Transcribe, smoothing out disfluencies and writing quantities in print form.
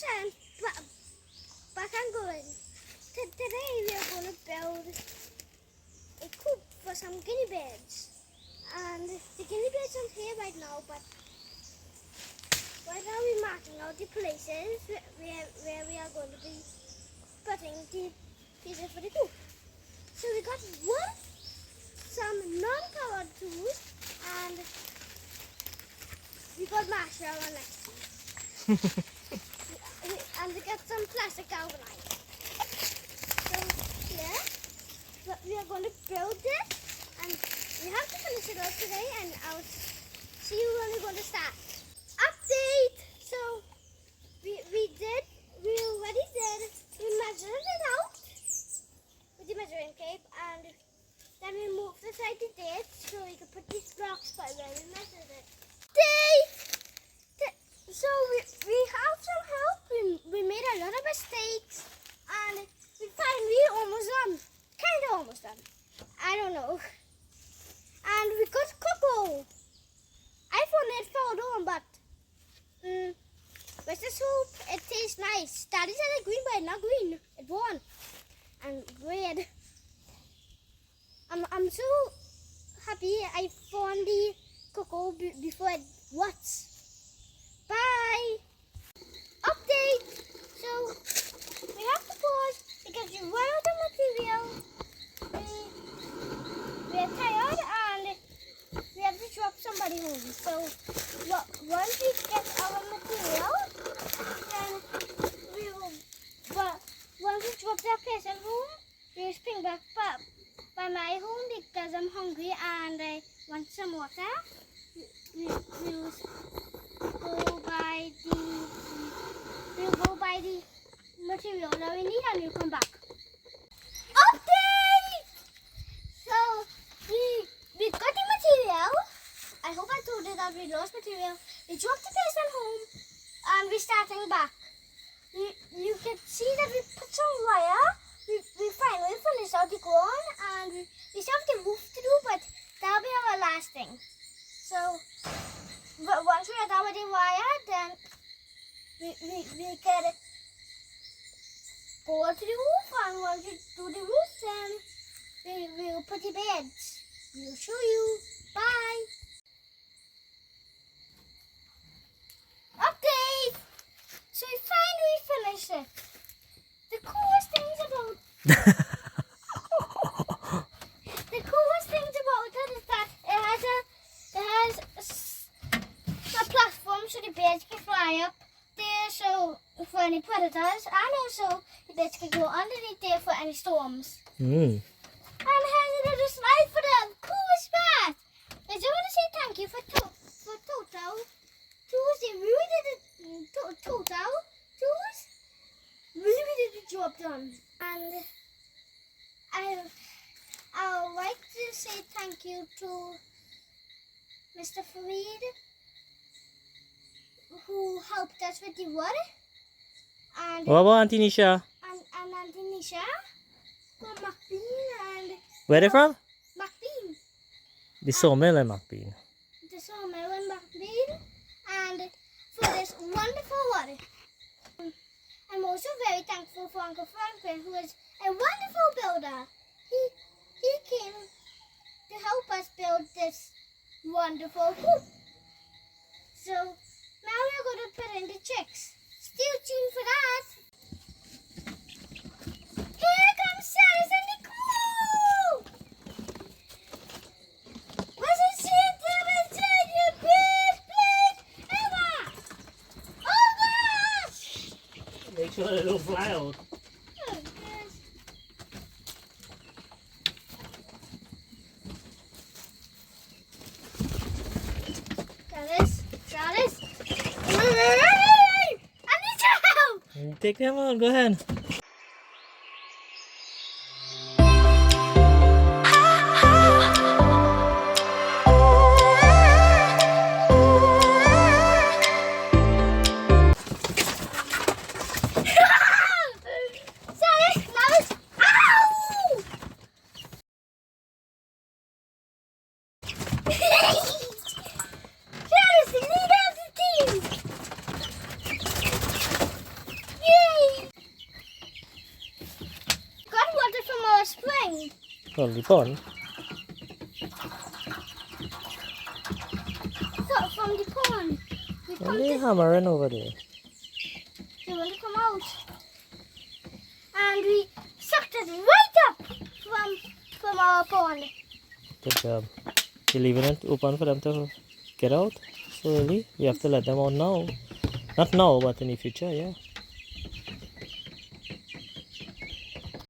and back and going. Today we are going to build a coop for some guinea pigs. And the guinea pigs aren't here right now, but right now we're marking out the places where we are going to be putting the pieces for the coop. So we got some non-powered tools, and we got marshmallow next to it. And we got some plastic galvanized. So yeah, we are going to build this, and we have to finish it up today, and I'll see you when we're going to start. Update! So we already did. We measured it out with the measuring tape, and then we moved aside the date so we could put these blocks by where we measured it. So we have some help. We made a lot of mistakes, and we finally almost done. Kind of almost done. I don't know. And we got cocoa. I found it fell down, but let's just hope it tastes nice. Daddy said green, but not green. It won. And red. I'm so happy I found the cocoa before it rots. Bye. Update. So we have to pause because we run out of material. We are tired and we have to drop somebody home. So once we get our material, then we will. But once we drop that person home, we'll spring back by my home because I'm hungry and I want some water. We'll go by the material that we need, and we'll come back. Update! So we got the material. I hope I told you that we lost material. We dropped the person home and we're starting back. You can see that we put some wire. We finally finished out the ground, and we still have the roof to do, but that'll be our last thing. So but once we are done with the wire, then we can go to the roof, and once we do the roof, then we will put the beds. We'll show you. Bye. Update! So we finally finished it. The coolest things about it is that it has a platform so the birds can fly up there, so for any predators, and also the birds can go underneath there for any storms. And it has a little slide for the coolest part. I just want to say thank you for Total Tools. They really did it. Total Tools really did the job done. And I would like to say thank you to Mr. Fareed, who helped us with the wood. And what about Auntie Nisha? And Auntie Nisha from McBean. And Where they from? McBean. The sawmill in McBean. The sawmill in McBean. And for this wonderful wood. I'm also very thankful for Uncle Franklin, who is a wonderful builder. He came to help us build this wonderful coop. So now we're going to put in the chicks. Stay tuned for that. Here comes Silas and the crew! Was it Santa inside your best place ever? Oh gosh! Make sure they don't fly out. Oh gosh. Silas. I need your help! Take them on, go ahead. Well, the pond. So from the pond, we And pumped they it. hammering over there. They want to come out, and we sucked it right up from our pond. Good job. You're leaving it open for them to get out so early? We have to let them out now. Not now, but in the future, yeah.